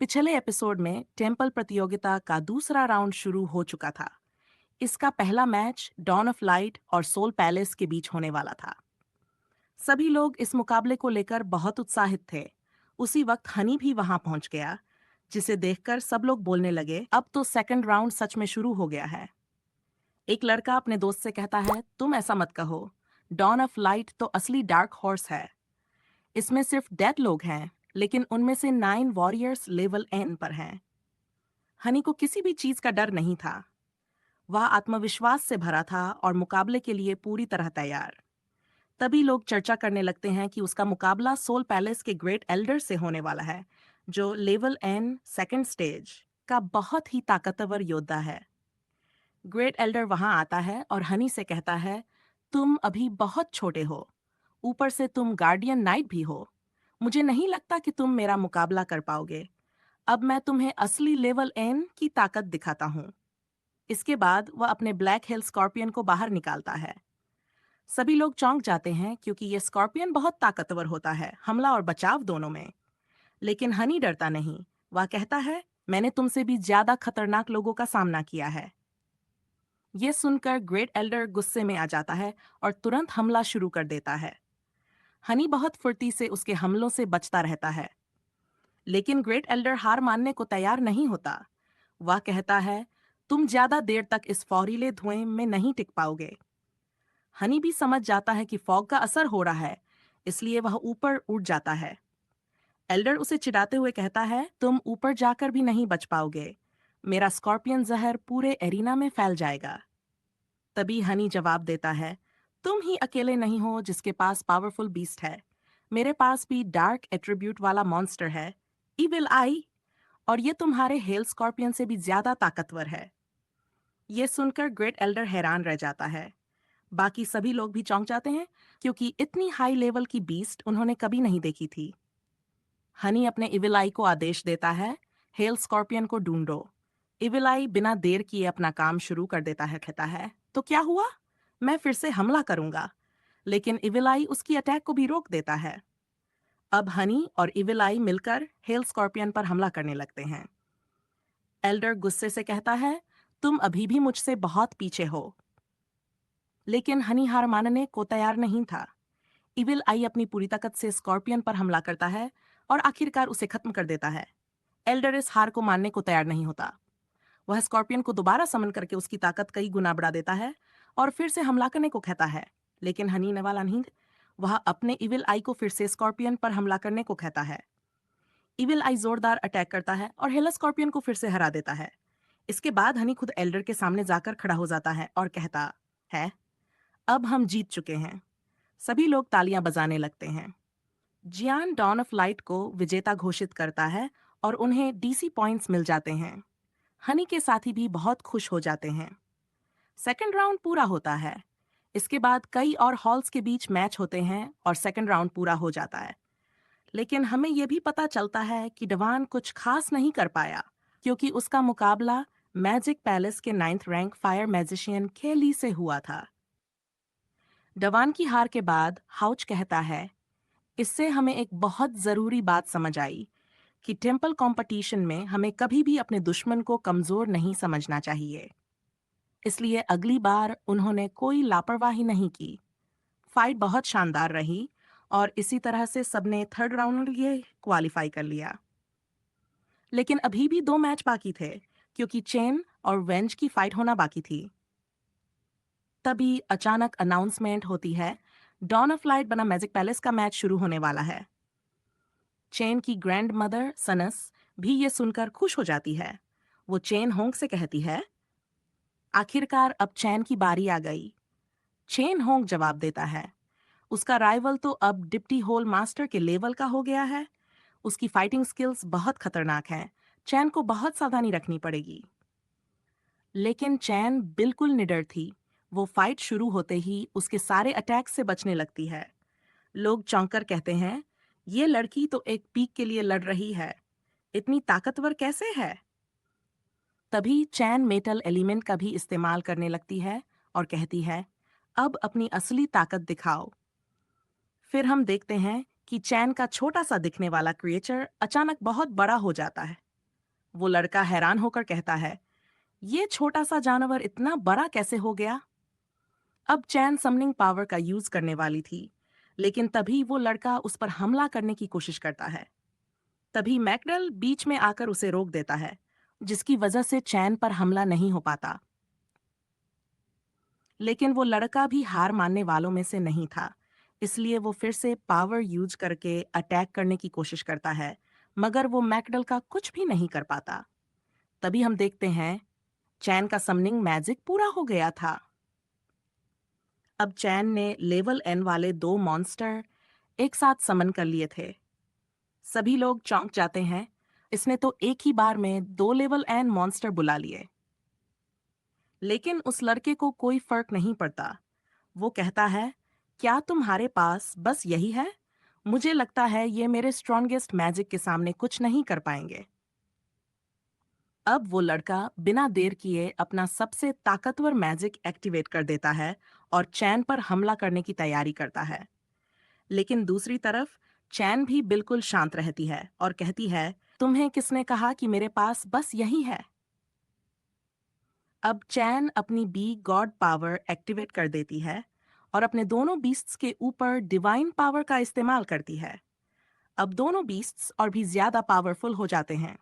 पिछले एपिसोड में टेम्पल प्रतियोगिता का दूसरा राउंड शुरू हो चुका था। इसका पहला मैच डॉन ऑफ लाइट और सोल पैलेस के बीच होने वाला था। सभी लोग इस मुकाबले को लेकर बहुत उत्साहित थे। उसी वक्त हनी भी वहां पहुंच गया, जिसे देखकर सब लोग बोलने लगे, अब तो सेकंड राउंड सच में शुरू हो गया है। एक लड़का अपने दोस्त से कहता है, तुम ऐसा मत कहो। डॉन ऑफ लाइट तो असली डार्क हॉर्स है। इसमें सिर्फ डेड लोग हैं, लेकिन उनमें से 9 वॉरियर्स लेवल एन पर हैं। हनी को किसी भी चीज का डर नहीं था। वह आत्मविश्वास से भरा था और मुकाबले के लिए पूरी तरह तैयार। तभी लोग चर्चा करने लगते हैं कि उसका मुकाबला सोल पैलेस के ग्रेट एल्डर से होने वाला है, जो लेवल एन सेकंड स्टेज का बहुत ही ताकतवर योद्धा है। ग्रेट एल्डर वहां आता है और हनी से कहता है, तुम अभी बहुत छोटे हो, ऊपर से तुम गार्डियन नाइट भी हो। मुझे नहीं लगता कि तुम मेरा मुकाबला कर पाओगे। अब मैं तुम्हें असली लेवल एन की ताकत दिखाता हूँ। इसके बाद वह अपने ब्लैक हिल स्कॉर्पियन को बाहर निकालता है। सभी लोग चौंक जाते हैं क्योंकि ये स्कॉर्पियन बहुत ताकतवर होता है, हमला और बचाव दोनों में। लेकिन हनी डरता नहीं। वह कहता है, मैंने तुमसे भी ज्यादा खतरनाक लोगों का सामना किया है। ये सुनकर ग्रेट एल्डर गुस्से में आ जाता है और तुरंत हमला शुरू कर देता है। हनी बहुत फुर्ती से उसके हमलों से बचता रहता है। लेकिन ग्रेट एल्डर हार मानने को तैयार नहीं होता। वह कहता है, तुम ज्यादा देर तक इस फौरीले धुएं में नहीं टिक पाओगे। हनी भी समझ जाता है कि फॉग का असर हो रहा है, इसलिए वह ऊपर उड़ जाता है। एल्डर उसे चिढ़ाते हुए कहता है, तुम ऊपर जाकर भी नहीं बच पाओगे। मेरा स्कॉर्पियन जहर पूरे एरिना में फैल जाएगा। तभी हनी जवाब देता है, तुम ही अकेले नहीं हो जिसके पास पावरफुल बीस्ट है। मेरे पास भी डार्क एट्रीब्यूट वाला मॉन्स्टर है, इविल आई, और ये तुम्हारे हेल स्कॉर्पियन से भी ज्यादा ताकतवर है। ये सुनकर ग्रेट एल्डर हैरान रह जाता है। बाकी सभी लोग भी चौंक जाते हैं, क्योंकि इतनी हाई लेवल की बीस्ट उन्होंने कभी नहीं देखी थी। हनी अपने इविल आई को आदेश देता है, हेल स्कॉर्पियन को ढूंढो। इविल आई बिना देर किए अपना काम शुरू कर देता है। कहता है, तो क्या हुआ? मैं फिर से हमला करूंगा। लेकिन इविल आई उसकी अटैक को भी रोक देता है। अब हनी और इविल आई मिलकर हेल स्कॉर्पियन पर हमला करने लगते हैं। एल्डर गुस्से से कहता है, तुम अभी भी मुझसे बहुत पीछे हो। लेकिन हनी हार मानने को तैयार नहीं था। इविल आई अपनी पूरी ताकत से स्कॉर्पियन पर हमला करता है और आखिरकार उसे खत्म कर देता है। एल्डर इस हार को मानने को तैयार नहीं होता। वह स्कॉर्पियन को दोबारा समन करके उसकी ताकत कई गुना बढ़ा देता है और फिर से हमला करने को कहता है। लेकिन हनी ने वाला नहीं। वह अपने इविल आई को फिर से स्कॉर्पियन पर हमला करने को कहता है। इविल आई जोरदार अटैक करता है और हेला स्कॉर्पियन को फिर से हरा देता है। इसके बाद हनी खुद एल्डर के सामने जाकर खड़ा हो जाता है और कहता है, अब हम जीत चुके हैं। सभी लोग तालियां बजाने लगते हैं। जियान डॉन ऑफ लाइट को विजेता घोषित करता है और उन्हें डीसी पॉइंट्स मिल जाते हैं। हनी के साथी भी बहुत खुश हो जाते हैं। सेकंड राउंड पूरा होता है। इसके बाद कई और हॉल्स के बीच मैच होते हैं और सेकंड राउंड पूरा हो जाता है। लेकिन हमें यह भी पता चलता है कि डवान कुछ खास नहीं कर पाया, क्योंकि उसका मुकाबला मैजिक पैलेस के 9th रैंक फायर मैजिशियन केली से हुआ था। डवान की हार के बाद हाउच कहता है, इससे हमें एक बहुत जरूरी बात समझ आई कि टेम्पल कंपटीशन में हमें कभी भी अपने दुश्मन को कमजोर नहीं समझना चाहिए। इसलिए अगली बार उन्होंने कोई लापरवाही नहीं की। फाइट बहुत शानदार रही और इसी तरह से सबने थर्ड राउंड के लिए क्वालिफाई कर लिया। लेकिन अभी भी 2 मैच बाकी थे, क्योंकि चेन और वेंज की फाइट होना बाकी थी। तभी अचानक अनाउंसमेंट होती है, डॉन ऑफ लाइट बना मैजिक पैलेस का मैच शुरू होने वाला है। चेन की ग्रैंड मदर सनस भी ये सुनकर खुश हो जाती है। वो चेन होंग से कहती है, आखिरकार अब चैन की बारी आ गई। चेन होंग जवाब देता है, उसका राइवल तो अब डिप्टी होल मास्टर के लेवल का हो गया है। उसकी फाइटिंग स्किल्स बहुत खतरनाक हैं। चैन को बहुत सावधानी रखनी पड़ेगी। लेकिन चैन बिल्कुल निडर थी। वो फाइट शुरू होते ही उसके सारे अटैक से बचने लगती है। लोग चौंकर कहते हैं, ये लड़की तो एक पीक के लिए लड़ रही है। इतनी ताकतवर कैसे है? तभी चैन मेटल एलिमेंट का भी इस्तेमाल करने लगती है और कहती है, अब अपनी असली ताकत दिखाओ। फिर हम देखते हैं कि चैन का छोटा सा दिखने वाला क्रिएचर अचानक बहुत बड़ा हो जाता है। वो लड़का हैरान होकर कहता है, ये छोटा सा जानवर इतना बड़ा कैसे हो गया? अब चैन समनिंग पावर का यूज करने वाली थी, लेकिन तभी वो लड़का उस पर हमला करने की कोशिश करता है। तभी मैकडल बीच में आकर उसे रोक देता है, जिसकी वजह से चैन पर हमला नहीं हो पाता। लेकिन वो लड़का भी हार मानने वालों में से नहीं था, इसलिए वो फिर से पावर यूज करके अटैक करने की कोशिश करता है, मगर वो मैकडल का कुछ भी नहीं कर पाता। तभी हम देखते हैं चैन का समनिंग मैजिक पूरा हो गया था। अब चैन ने लेवल एन वाले दो मॉन्स्टर एक साथ समन कर लिए थे। सभी लोग चौंक जाते हैं, इसने तो एक ही बार में दो लेवल एन मॉन्स्टर बुला लिए। लेकिन उस लड़के को कोई फर्क नहीं पड़ता। वो कहता है, क्या तुम्हारे पास बस यही है? मुझे लगता है ये मेरे स्ट्रॉन्गेस्ट मैजिक के सामने कुछ नहीं कर पाएंगे। अब वो लड़का बिना देर किए अपना सबसे ताकतवर मैजिक एक्टिवेट कर देता है और चैन पर हमला करने की तैयारी करता है। लेकिन दूसरी तरफ चैन भी बिल्कुल शांत रहती है और कहती है, तुम्हें किसने कहा कि मेरे पास बस यही है? अब चैन अपनी बी गॉड पावर एक्टिवेट कर देती है और अपने दोनों बीस्ट्स के ऊपर डिवाइन पावर का इस्तेमाल करती है। अब दोनों बीस्ट्स और भी ज्यादा पावरफुल हो जाते हैं।